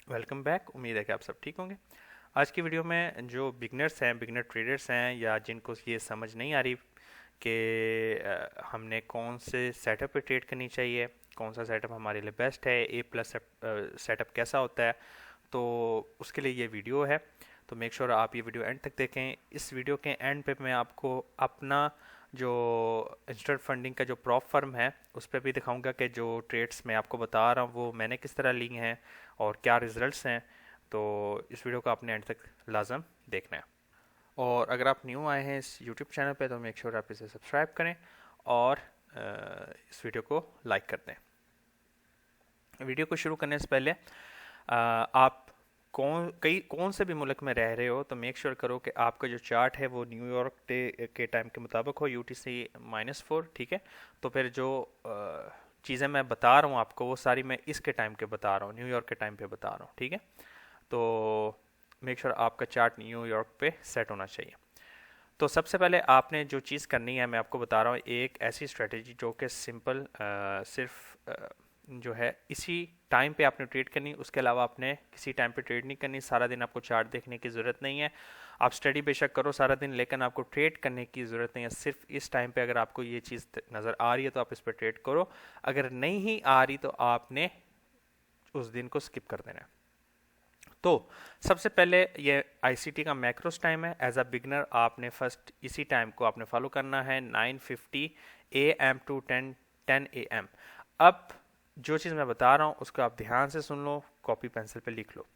Welcome back. उम्मीद है कि आप सब ठीक होंगे। आज की वीडियो में जो बिगनर्स हैं, बिगनर ट्रेडर्स हैं, या जिनको ये समझ नहीं आ रही कि हमने कौन से सेटअप पे ट्रेड करनी चाहिए, कौन सा सेटअप हमारे लिए बेस्ट है, ए प्लस सेटअप कैसा होता है, तो उसके लिए ये वीडियो है। तो मेक श्योर आप ये वीडियो एंड तक देखें। इस वीडियो के एंड पे मैं आपको अपना जो इंस्टेंट फंडिंग का जो प्रॉप फर्म है उस पर भी दिखाऊंगा कि जो ट्रेड्स मैं आपको बता रहा हूँ वो मैंने किस तरह ली हैं और क्या रिजल्ट्स हैं। तो इस वीडियो को आपने एंड तक लाजम देखना है। और अगर आप न्यू आए हैं इस यूट्यूब चैनल पे तो मेक श्योर आप इसे सब्सक्राइब करें और इस वीडियो को लाइक कर दें। वीडियो को शुरू करने से पहले आप कौन से भी मुल्क में रह रहे हो तो मेक श्योर करो कि आपका जो चार्ट है वो न्यूयॉर्क डे के टाइम के मुताबिक हो, UTC-4। ठीक है, तो फिर जो चीज़ें मैं बता रहा हूँ आपको वो सारी मैं इसके टाइम के बता रहा हूँ, न्यूयॉर्क के टाइम पे बता रहा हूँ। ठीक है, तो मेक श्योर आपका चार्ट न्यूयॉर्क पे सेट होना चाहिए। तो सबसे पहले आपने जो चीज़ करनी है मैं आपको बता रहा हूँ, एक ऐसी स्ट्रेटेजी जो कि सिंपल सिर्फ जो है इसी टाइम पे आपने ट्रेड करनी, उसके अलावा आपने किसी टाइम पे ट्रेड नहीं करनी। सारा दिन आपको चार्ट देखने की ज़रूरत नहीं है। आप स्टडी बेशक करो सारा दिन, लेकिन आपको ट्रेड करने की ज़रूरत नहीं है। सिर्फ इस टाइम पे अगर आपको ये चीज़ नज़र आ रही है तो आप इस पर ट्रेड करो, अगर नहीं आ रही तो आपने उस दिन को स्किप कर देना है। तो सबसे पहले ये आईसीटी का मैक्रोस टाइम है। एज अ बिगनर आपने फर्स्ट इसी टाइम को आपने फॉलो करना है, 9:50 AM टू 10 AM। अब जो चीज़ मैं बता रहा हूँ उसको आप ध्यान से सुन लो, कॉपी पेंसिल पे लिख लो।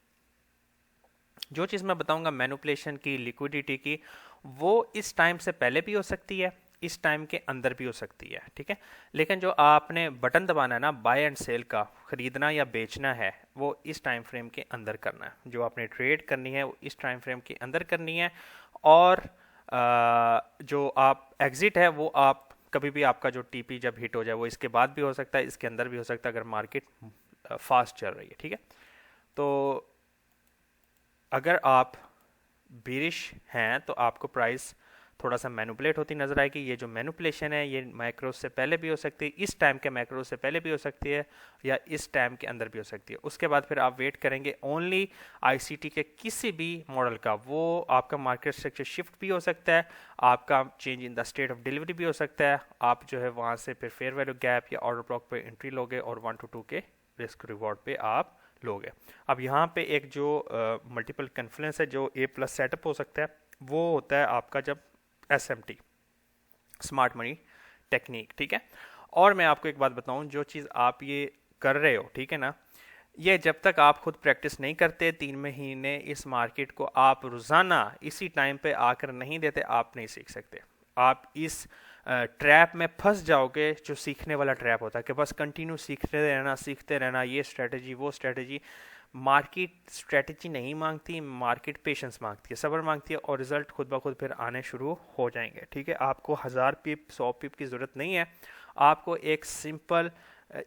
जो चीज़ मैं बताऊंगा मैनिपुलेशन की, लिक्विडिटी की, वो इस टाइम से पहले भी हो सकती है, इस टाइम के अंदर भी हो सकती है। ठीक है, लेकिन जो आपने बटन दबाना है ना, बाय एंड सेल का, खरीदना या बेचना है, वो इस टाइम फ्रेम के अंदर करना है। जो आपने ट्रेड करनी है वो इस टाइम फ्रेम के अंदर करनी है। और जो आप एग्जिट है वो आप कभी भी, आपका जो टीपी जब हिट हो जाए वो इसके बाद भी हो सकता है, इसके अंदर भी हो सकता है, अगर मार्केट फास्ट चल रही है। ठीक है, तो अगर आप बेरिश हैं तो आपको प्राइस थोड़ा सा मैनिपुलेट होती नजर आएगी। ये जो मैनिपुलेशन है ये मैक्रो से पहले भी हो सकती है, इस टाइम के मैक्रो से पहले भी हो सकती है, या इस टाइम के अंदर भी हो सकती है। उसके बाद फिर आप वेट करेंगे ओनली आईसीटी के किसी भी मॉडल का। वो आपका मार्केट स्ट्रक्चर शिफ्ट भी हो सकता है, आपका change in the state of delivery भी हो सकता है। आप जो है वहाँ से फिर फेयर वैल्यू गैप या ऑर्डर ब्लॉक पे एंट्री लोगे और 1 to 2 के रिस्क रिवॉर्ड पे आप लोगे। अब यहाँ पे एक जो मल्टीपल कन्फ्लुएंस है, जो ए प्लस सेटअप हो सकता है, वो होता है आपका जब SMT, स्मार्ट मनी टेक्निक। ठीक है, और मैं आपको एक बात बताऊं, जो चीज़ आप ये कर रहे हो, ठीक है ना, ये जब तक आप खुद प्रैक्टिस नहीं करते, 3 महीने इस मार्केट को आप रोज़ाना इसी टाइम पे आकर नहीं देते, आप नहीं सीख सकते। आप इस ट्रैप में फंस जाओगे जो सीखने वाला ट्रैप होता है, कि बस कंटिन्यू सीखते रहना, ये स्ट्रेटजी वो स्ट्रेटजी। मार्केट स्ट्रेटजी नहीं मांगती, मार्केट पेशेंस मांगती है, सब्र मांगती है, और रिजल्ट खुद ब खुद फिर आने शुरू हो जाएंगे। ठीक है, आपको 1000 पिप 100 पिप की ज़रूरत नहीं है। आपको एक सिंपल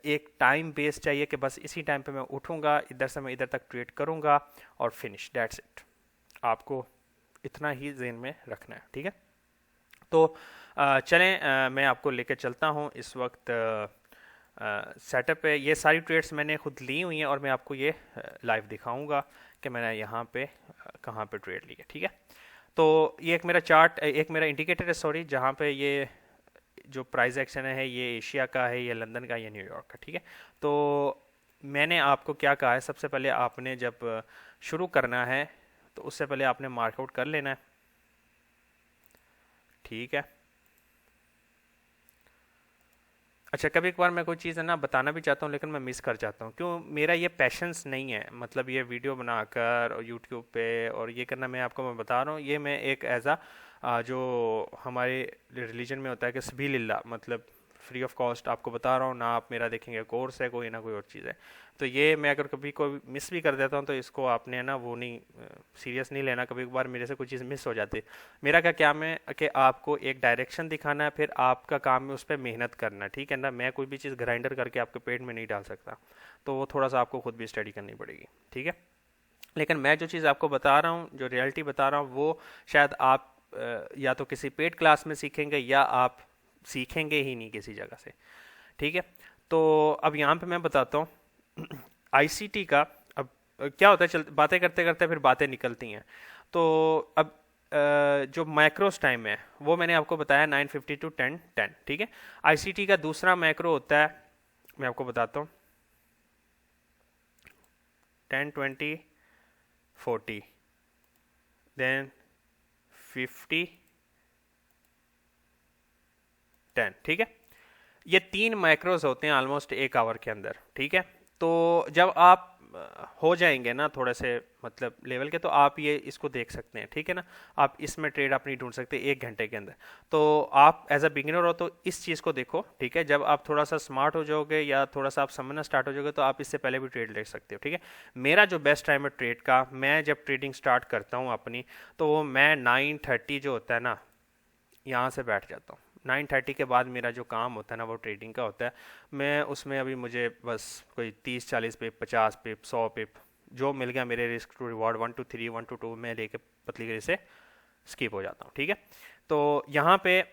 एक टाइम बेस चाहिए कि बस इसी टाइम पे मैं उठूंगा, इधर से मैं इधर तक ट्रेड करूंगा और फिनिश, दैट्स इट। आपको इतना ही ज़हन में रखना है। ठीक है, तो चलें मैं आपको लेकर चलता हूँ इस वक्त सेटअप पे। ये सारी ट्रेड्स मैंने खुद ली हुई हैं और मैं आपको ये लाइव दिखाऊंगा कि मैंने यहाँ पे कहाँ पे ट्रेड ली है। ठीक है, तो ये एक मेरा चार्ट, एक मेरा इंडिकेटर है, सॉरी, जहाँ पे ये जो प्राइस एक्शन है ये एशिया का है, ये लंदन का, ये न्यूयॉर्क का। ठीक है, तो मैंने आपको क्या कहा है, सबसे पहले आपने जब शुरू करना है तो उससे पहले आपने मार्कआउट कर लेना है। ठीक है, अच्छा, कभी एक बार मैं कोई चीज़ है ना बताना भी चाहता हूँ लेकिन मैं मिस कर जाता हूँ, क्यों, मेरा ये पैशंस नहीं है। मतलब ये वीडियो बनाकर और यूट्यूब पे और ये करना, मैं आपको मैं बता रहा हूँ, ये मैं एक एज आ जो हमारे रिलीजन में होता है कि सबीलिल्लाह, मतलब फ्री ऑफ कॉस्ट आपको बता रहा हूँ ना। आप मेरा देखेंगे कोर्स है कोई ना कोई और चीज़ है। तो ये मैं अगर कभी कोई मिस भी कर देता हूँ तो इसको आपने ना वो नहीं, सीरियस नहीं लेना। कभी एक बार मेरे से कोई चीज़ मिस हो जाती है। मेरा क्या काम है कि आपको एक डायरेक्शन दिखाना है, फिर आपका काम है उस पर मेहनत करना। ठीक है ना, मैं कोई भी चीज़ ग्राइंडर करके आपके पेट में नहीं डाल सकता, तो वो थोड़ा सा आपको खुद भी स्टडी करनी पड़ेगी। ठीक है, लेकिन मैं जो चीज़ आपको बता रहा हूँ, जो रियलिटी बता रहा हूँ, वो शायद आप या तो किसी पेड क्लास में सीखेंगे या आप सीखेंगे ही नहीं किसी जगह से। ठीक है, तो अब यहाँ पे मैं बताता हूँ आईसीटी का। अब क्या होता है, बातें करते करते फिर बातें निकलती हैं। तो अब जो मैक्रोस टाइम है वो मैंने आपको बताया 9:50 to 10:10, ठीक है। आईसीटी का दूसरा मैक्रो होता है, मैं आपको बताता हूँ, 10:20, 40, देन 50, 10, ठीक है। ये 3 मैक्रोज होते हैं ऑलमोस्ट 1 आवर के अंदर, ठीक है। तो जब आप हो जाएंगे ना थोड़े से मतलब लेवल के, तो आप ये इसको देख सकते हैं, ठीक है ना। आप इसमें ट्रेड अपनी ढूंढ सकते हैं 1 घंटे के अंदर। तो आप एज अ बिगिनर हो तो इस चीज़ को देखो, ठीक है। जब आप थोड़ा सा स्मार्ट हो जाओगे या थोड़ा सा आप समझना स्टार्ट हो जाओगे तो आप इससे पहले भी ट्रेड ले सकते हो, ठीक है। मेरा जो बेस्ट टाइम है ट्रेड का, मैं जब ट्रेडिंग स्टार्ट करता हूँ अपनी, तो वो मैं 9:30 जो होता है ना, यहाँ से बैठ जाता हूँ। 9:30 के बाद मेरा जो काम होता है ना वो ट्रेडिंग का होता है। मैं उसमें अभी मुझे बस कोई 30-40 पिप, 50 पिप, 100 पिप जो मिल गया मेरे risk to reward 1 to 3, 1 to 2 में लेके पतली गरी से स्किप हो जाता हूँ, ठीक है। तो यहाँ पे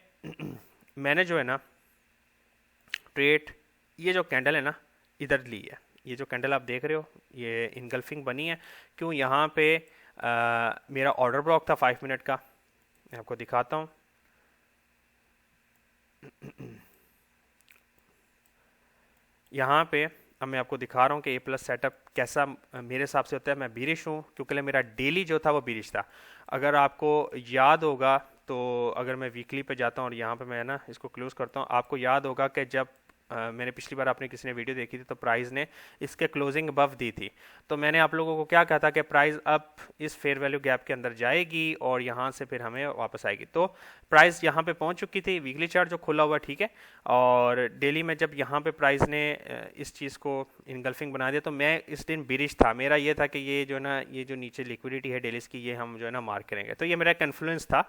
मैंने जो है ना ट्रेड, ये जो कैंडल है ना इधर ली है, ये जो कैंडल आप देख रहे हो ये इनगल्फिंग बनी है। क्यों? यहाँ पे मेरा ऑर्डर ब्लॉक था 5 मिनट का, मैं आपको दिखाता हूँ। यहाँ पे अब मैं आपको दिखा रहा हूँ कि ए प्लस सेटअप कैसा मेरे हिसाब से होता है। मैं बीरिश हूँ क्योंकि मेरा डेली जो था वो बीरिश था। अगर आपको याद होगा तो अगर मैं वीकली पे जाता हूँ और यहाँ पे मैं ना इसको क्लोज करता हूँ, आपको याद होगा कि जब मैंने पिछली बार आपने किसी ने वीडियो देखी थी तो प्राइस ने इसके क्लोजिंग अबव दी थी। तो मैंने आप लोगों को क्या कहा था कि प्राइस अब इस फेयर वैल्यू गैप के अंदर जाएगी और यहाँ से फिर हमें वापस आएगी। तो प्राइस यहाँ पे पहुँच चुकी थी, वीकली चार्ट जो खुला हुआ, ठीक है। और डेली में जब यहाँ पे प्राइस ने इस चीज़ को इनगल्फिंग बना दिया तो मैं इस दिन बिरिश था। मेरा ये था कि ये जो ना ये जो नीचे लिक्विडिटी है डेलीज की, ये हम जो है ना मार्क करेंगे। तो ये मेरा कन्फ्लुएंस था,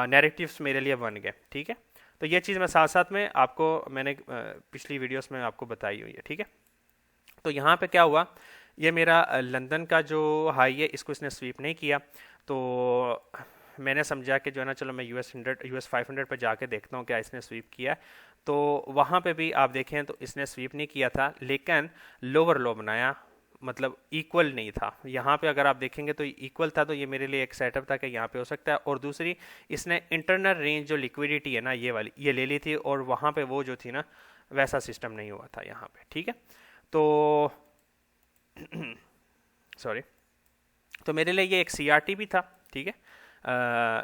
नैरेटिव्स मेरे लिए बन गए, ठीक है। तो ये चीज़ मैं साथ साथ में आपको मैंने पिछली वीडियोस में आपको बताई हुई है, ठीक है। तो यहाँ पे क्या हुआ, ये मेरा लंदन का जो हाई है इसको इसने स्वीप नहीं किया। तो मैंने समझा कि जो है ना चलो मैं US 500 पे जाके देखता हूँ क्या इसने स्वीप किया है। तो वहाँ पे भी आप देखें तो इसने स्वीप नहीं किया था, लेकिन लोअर लो बनाया, मतलब इक्वल नहीं था। यहाँ पे अगर आप देखेंगे तो इक्वल था, तो ये मेरे लिए एक सेटअप था कि यहाँ पे हो सकता है। और दूसरी, इसने इंटरनल रेंज जो लिक्विडिटी है ना ये वाली, ये ले ली थी और वहाँ पे वो जो थी ना वैसा सिस्टम नहीं हुआ था यहाँ पे, ठीक है। तो सॉरी, तो मेरे लिए ये एक CRT भी था, ठीक है।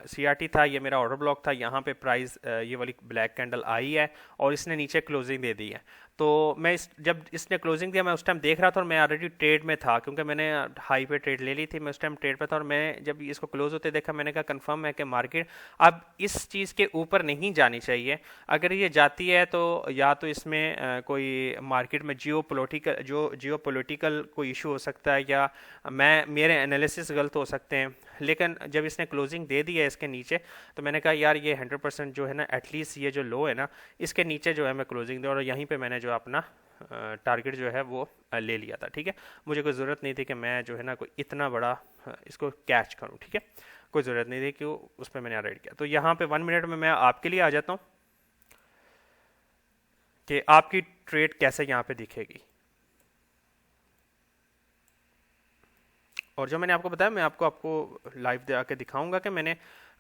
CRT था, ये मेरा ऑर्डर ब्लॉक था। यहाँ पे प्राइस ये वाली ब्लैक कैंडल आई है और इसने नीचे क्लोजिंग दे दी है। तो मैं जब इसने क्लोजिंग दिया मैं उस टाइम देख रहा था और मैं ऑलरेडी ट्रेड में था क्योंकि मैंने हाई पे ट्रेड ले ली थी। मैं उस टाइम ट्रेड पे था और मैं जब इसको क्लोज होते देखा मैंने कहा कंफर्म है कि मार्केट अब इस चीज़ के ऊपर नहीं जानी चाहिए। अगर ये जाती है तो या तो इसमें कोई मार्केट में जियो पोलिटिकल कोई इशू हो सकता है या मेरे एनालिसिस गलत हो सकते हैं। लेकिन जब इसने क्लोजिंग दे दी है इसके नीचे तो मैंने कहा यार ये 100% जो है ना एटलीस्ट ये जो लो है ना इसके नीचे जो है मैं क्लोजिंग दूँ, और यहीं पे मैंने जो अपना टारगेट जो है वो ले लिया था, ठीक है। मुझे कोई ज़रूरत नहीं थी कि मैं जो है ना कोई इतना बड़ा इसको कैच करूं, ठीक है। कोई ज़रूरत नहीं थी कि उस पर मैंने रेड किया। तो यहाँ पे 1 मिनट में मैं आपके लिए आ जाता हूँ कि आपकी ट्रेड कैसे यहाँ पे दिखेगी। और जो मैंने आपको बताया मैं आपको लाइव दे आके दिखाऊंगा कि मैंने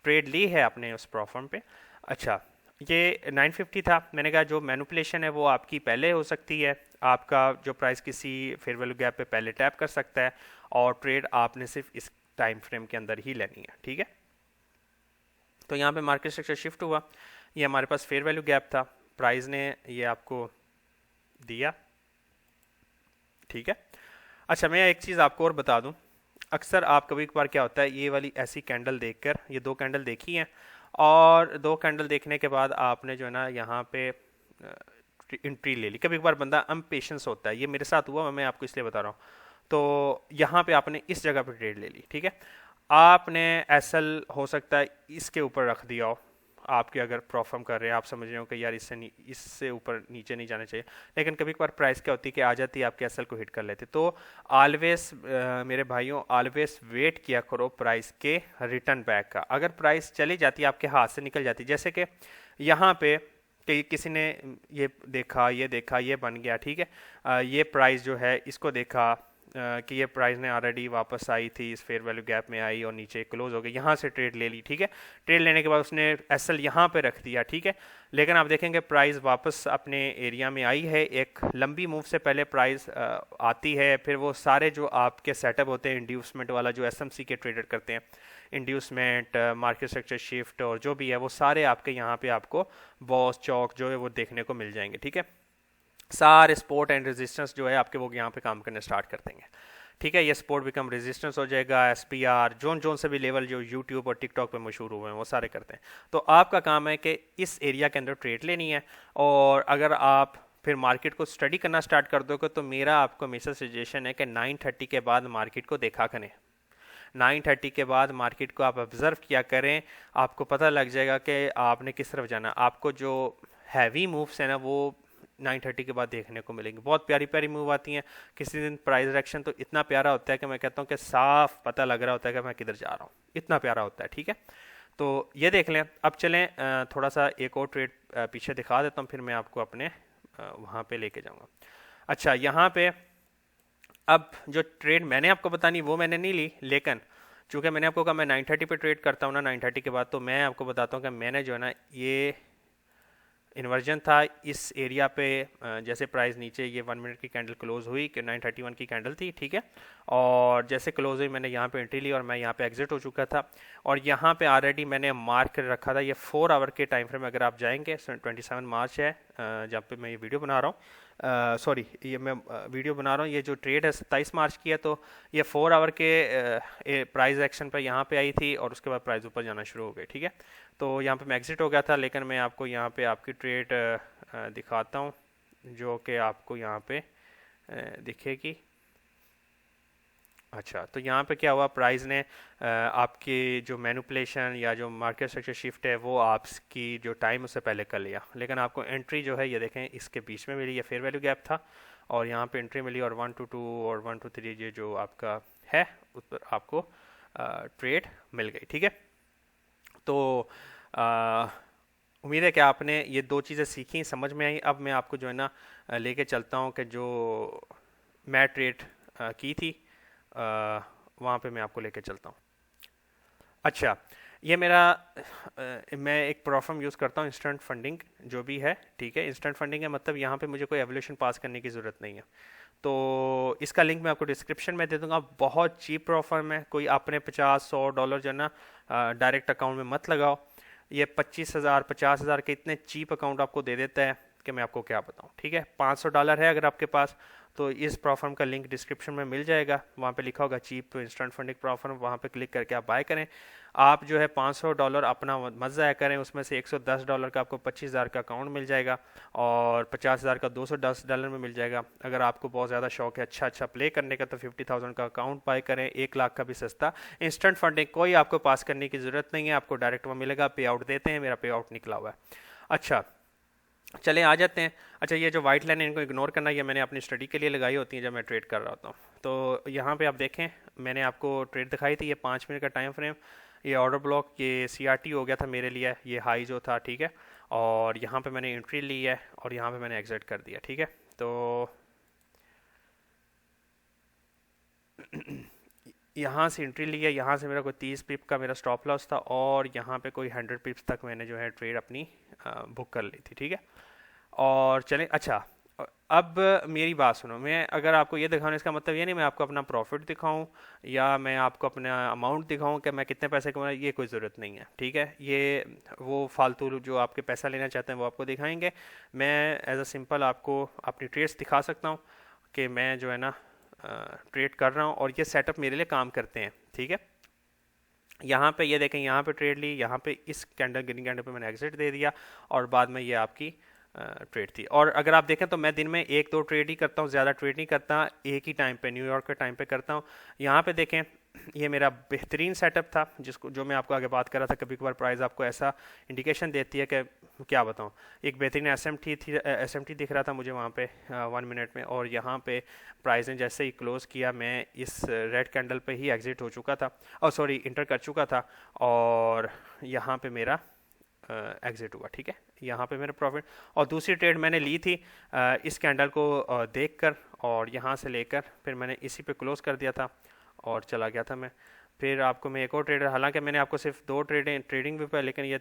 ट्रेड ली है अपने उस प्रॉफर्म पे। अच्छा, ये 950 था। मैंने कहा जो मैनिपुलेशन है वो आपकी पहले हो सकती है, आपका जो प्राइस किसी फेयर वैल्यू गैप पे पहले टैप कर सकता है और ट्रेड आपने सिर्फ इस टाइम फ्रेम के अंदर ही लेनी है, ठीक है। तो यहाँ पे मार्केट स्ट्रक्चर शिफ्ट हुआ, ये हमारे पास फेयर वैल्यू गैप था, प्राइस ने ये आपको दिया, ठीक है। अच्छा, मैं एक चीज़ आपको और बता दूँ, अक्सर आप कभी कभार क्या होता है ये वाली ऐसी कैंडल देखकर, ये 2 कैंडल देखी हैं और 2 कैंडल देखने के बाद आपने जो है ना यहाँ पे एंट्री ले ली। कभी कभार बंदा अनपेशेंस होता है, ये मेरे साथ हुआ, मैं आपको इसलिए बता रहा हूँ। तो यहाँ पे आपने इस जगह पे ट्रेड ले ली, ठीक है। आपने एसएल हो सकता है इसके ऊपर रख दिया हो, आपके अगर प्रॉफर्म कर रहे हैं, आप समझ रहे हो कि यार इससे ऊपर नीचे नहीं जाना चाहिए, लेकिन कभी कभार प्राइस क्या होती है कि आ जाती है आपके एसएल को हिट कर लेते। तो ऑलवेज मेरे भाइयों ऑलवेज वेट किया करो प्राइस के रिटर्न बैक का। अगर प्राइस चली जाती है आपके हाथ से निकल जाती है, जैसे कि यहाँ पे कि किसी ने ये देखा ये बन गया, ठीक है। ये प्राइस जो है इसको देखा, कि ये प्राइस ने ऑलरेडी वापस आई थी, इस फेयर वैल्यू गैप में आई और नीचे क्लोज हो गई, यहाँ से ट्रेड ले ली, ठीक है। ट्रेड लेने के बाद उसने एसएल यहाँ पे रख दिया, ठीक है। लेकिन आप देखेंगे प्राइस वापस अपने एरिया में आई है। एक लंबी मूव से पहले प्राइस आती है, फिर वो सारे जो आपके सेटअप होते हैं इंड्यूसमेंट वाला, जो एसएमसी के ट्रेडर करते हैं, इंड्यूसमेंट, मार्केट स्ट्रक्चर शिफ्ट और जो भी है, वो सारे आपके यहाँ पे आपको बॉस चौक जो है वो देखने को मिल जाएंगे, ठीक है। सारे सपोर्ट एंड रेजिस्टेंस जो है आपके वो यहाँ पे काम करने स्टार्ट कर देंगे, ठीक है। ये सपोर्ट बिकम रेजिस्टेंस हो जाएगा, एसपीआर जोन जोन से भी लेवल जो यूट्यूब और टिकटॉक पे मशहूर हुए हैं वो सारे करते हैं। तो आपका काम है कि इस एरिया के अंदर ट्रेड लेनी है, और अगर आप फिर मार्केट को स्टडी करना स्टार्ट कर दोगे तो मेरा आपको हमेशा सजेशन है कि 9:30 के बाद मार्केट को देखा करें। 9:30 के बाद मार्केट को आप ऑब्जर्व किया करें, आपको पता लग जाएगा कि आपने किस तरफ जाना। आपको जो हैवी मूव्स है ना वो 9:30 के बाद देखने को मिलेंगे। बहुत प्यारी प्यारी मूव आती हैं। किसी दिन प्राइस डायरेक्शन तो इतना प्यारा होता है कि मैं कहता हूँ कि साफ पता लग रहा होता है कि मैं किधर जा रहा हूँ, इतना प्यारा होता है, ठीक है। तो ये देख लें। अब चलें थोड़ा सा एक और ट्रेड पीछे दिखा देता हूँ, फिर मैं आपको अपने वहाँ पे लेके जाऊँगा। अच्छा, यहाँ पे अब जो ट्रेड मैंने आपको बतानी वो मैंने नहीं ली, लेकिन चूँकि मैंने आपको कहा मैं 9:30 पे ट्रेड करता हूँ ना, 9:30 के बाद, तो मैं आपको बताता हूँ कि मैंने जो है ना ये इन्वर्जन था इस एरिया पे। जैसे प्राइस नीचे ये 1 मिनट की कैंडल क्लोज हुई कि 9:31 की कैंडल थी, ठीक है। और जैसे क्लोज हुई मैंने यहाँ पे एंट्री ली और मैं यहाँ पे एग्जिट हो चुका था। और यहाँ पे ऑलरेडी मैंने मार्क कर रखा था ये 4 आवर के टाइम फ्रेम। अगर आप जाएंगे 27 मार्च है जहाँ पे मैं ये वीडियो बना रहा हूँ, सॉरी ये मैं वीडियो बना रहा हूँ, ये जो ट्रेड है 27 मार्च की है। तो ये 4 आवर के प्राइस एक्शन पर यहाँ पे आई थी और उसके बाद प्राइस ऊपर जाना शुरू हो गई, ठीक है। तो यहाँ पे मैं एग्जिट हो गया था, लेकिन मैं आपको यहाँ पे आपकी ट्रेड दिखाता हूँ जो कि आपको यहाँ पे दिखेगी। अच्छा, तो यहाँ पे क्या हुआ, प्राइस ने आपकी जो मैनिपुलेशन या जो मार्केट स्ट्रक्चर शिफ्ट है वो आपकी जो टाइम उससे पहले कर लिया। लेकिन आपको एंट्री जो है ये देखें इसके बीच में मिली, ये फेयर वैल्यू गैप था और यहाँ पे एंट्री मिली, और 1 to 2 और 1 to 3 ये जो आपका है उस पर आपको ट्रेड मिल गई, ठीक है। तो उम्मीद है कि आपने ये 2 चीज़ें सीखी, समझ में आई। अब मैं आपको जो है ना लेके चलता हूँ कि जो मैं ट्रेड की थी वहाँ पे मैं आपको लेके चलता हूँ। अच्छा, ये मेरा मैं एक प्रोफार्म यूज़ करता हूँ, इंस्टेंट फंडिंग जो भी है, ठीक है। इंस्टेंट फंडिंग है मतलब यहाँ पे मुझे कोई एवोल्यूशन पास करने की ज़रूरत नहीं है। तो इसका लिंक मैं आपको डिस्क्रिप्शन में दे दूंगा। बहुत चीप प्रोफार्म है, कोई अपने $50-100 जो है ना डायरेक्ट अकाउंट में मत लगाओ। ये 25,000 50,000 के इतने चीप अकाउंट आपको दे देता है कि मैं आपको क्या बताऊँ, ठीक है। $500 है अगर आपके पास, तो इस प्रोफार्म का लिंक डिस्क्रिप्शन में मिल जाएगा, वहाँ पे लिखा होगा चीप इंस्टेंट फंडिंग प्रोफार्म, वहाँ पे क्लिक करके आप बाय करें। आप जो है $500 अपना मत ज़ाया करें, उसमें से $110 का आपको 25,000 का अकाउंट मिल जाएगा और 50,000 का $210 में मिल जाएगा। अगर आपको बहुत ज़्यादा शौक है अच्छा प्ले करने का तो 50,000 का अकाउंट बाय करें, 1 लाख का भी सस्ता। इंस्टेंट फंडिंग कोई आपको पास करने की ज़रूरत नहीं है, आपको डायरेक्ट वहाँ मिलेगा, पे आउट देते हैं, मेरा पे आउट निकला हुआ है। अच्छा, चले आ जाते हैं। अच्छा, ये जो वाइट लाइन है इनको इग्नोर करना, ये मैंने अपनी स्टडी के लिए लगाई होती है जब मैं ट्रेड कर रहा होता हूँ। तो यहाँ पे आप देखें मैंने आपको ट्रेड दिखाई थी, ये 5 मिनट का टाइम फ्रेम, ये ऑर्डर ब्लॉक, ये CRT हो गया था मेरे लिए, ये हाई जो था, ठीक है। और यहाँ पे मैंने एंट्री ली है और यहाँ पे मैंने एग्जिट कर दिया, ठीक है। तो यहाँ से एंट्री ली है, यहाँ से मेरा कोई 30 पिप का मेरा स्टॉप लॉस था और यहाँ पे कोई 100 पिप्स तक मैंने जो है ट्रेड अपनी बुक कर ली थी, ठीक है। और चलें, अच्छा अब मेरी बात सुनो, मैं अगर आपको ये दिखाऊँ इसका मतलब ये नहीं मैं आपको अपना प्रॉफिट दिखाऊं या मैं आपको अपना अमाउंट दिखाऊं कि मैं कितने पैसे कमा, ये कोई ज़रूरत नहीं है, ठीक है। ये वो फालतू जो आपके पैसा लेना चाहते हैं वो आपको दिखाएंगे। मैं एज अ सिंपल आपको अपनी ट्रेड्स दिखा सकता हूँ कि मैं जो है ना ट्रेड कर रहा हूँ और ये सेटअप मेरे लिए काम करते हैं, ठीक है। यहाँ पे ये देखें, यहाँ पे ट्रेड ली, यहाँ पे इस कैंडल ग्रीन कैंडल पे मैंने एग्जिट दे दिया और बाद में ये आपकी ट्रेड थी। और अगर आप देखें तो मैं दिन में 1-2 ट्रेड ही करता हूँ, ज़्यादा ट्रेड नहीं करता, एक ही टाइम पे न्यूयॉर्क के टाइम पे करता हूँ। यहाँ पे देखें ये मेरा बेहतरीन सेटअप था जिसको जो मैं आपको आगे बात कर रहा था। कभी कभार प्राइस आपको ऐसा इंडिकेशन देती है कि क्या बताऊँ, एक बेहतरीन SMT दिख रहा था मुझे वहाँ पे 1 मिनट में, और यहाँ पे प्राइस ने जैसे ही क्लोज़ किया मैं इस रेड कैंडल पे ही एग्जिट हो चुका था, और सॉरी इंटर कर चुका था, और यहाँ पे मेरा एग्जिट हुआ, ठीक है। यहाँ पे मेरा प्रॉफिट। और दूसरी ट्रेड मैंने ली थी इस कैंडल को देखकर, और यहाँ से लेकर फिर मैंने इसी पे क्लोज कर दिया था और चला गया था मैं। फिर आपको मैं एक और ट्रेडर, हालांकि मैंने आपको सिर्फ 2 ट्रेडिंग भी पर, लेकिन ये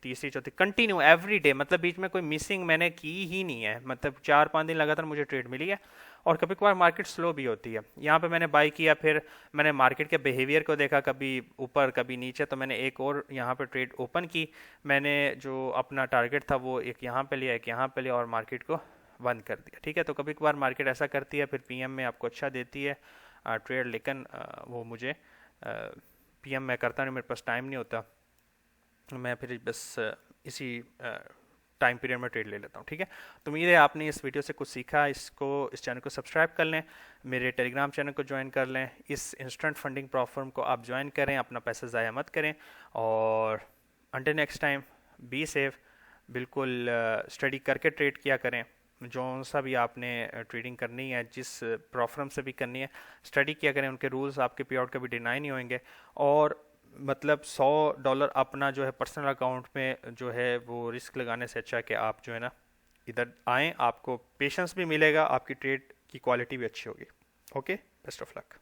तीसरी चौथी कंटिन्यू एवरी डे, मतलब बीच में कोई मिसिंग मैंने की ही नहीं है, मतलब 4-5 दिन लगातार मुझे ट्रेड मिली है। और कभी कभार मार्केट स्लो भी होती है। यहाँ पे मैंने बाई किया, फिर मैंने मार्केट के बिहेवियर को देखा, कभी ऊपर कभी नीचे, तो मैंने एक और यहाँ पे ट्रेड ओपन की। मैंने जो अपना टारगेट था वो एक यहाँ पे लिया, एक यहाँ पे लिया, और मार्केट को बंद कर दिया, ठीक है। तो कभी कभार मार्केट ऐसा करती है, फिर पीएम में आपको अच्छा देती है ट्रेड, लेकिन वो मुझे पीएम में करता नहीं, मेरे पास टाइम नहीं होता, मैं फिर बस इसी टाइम पीरियड में ट्रेड ले लेता हूँ, ठीक है। तो उम्मीद है आपने इस वीडियो से कुछ सीखा। इस चैनल को सब्सक्राइब कर लें, मेरे टेलीग्राम चैनल को ज्वाइन कर लें, इस इंस्टेंट फंडिंग प्लेटफॉर्म को आप ज्वाइन करें, अपना पैसा ज़ाया मत करें। और until next time, be safe, बिल्कुल स्टडी करके ट्रेड किया करें। जो सा भी आपने ट्रेडिंग करनी है, जिस प्लेटफॉर्म से भी करनी है, स्टडी किया करें, उनके रूल्स आपके पे आउट कभी डिनाई नहीं होंगे। और मतलब $100 अपना जो है पर्सनल अकाउंट में जो है वो रिस्क लगाने से अच्छा है कि आप जो है ना इधर आएँ, आपको पेशेंस भी मिलेगा, आपकी ट्रेड की क्वालिटी भी अच्छी होगी। Okay, best of luck.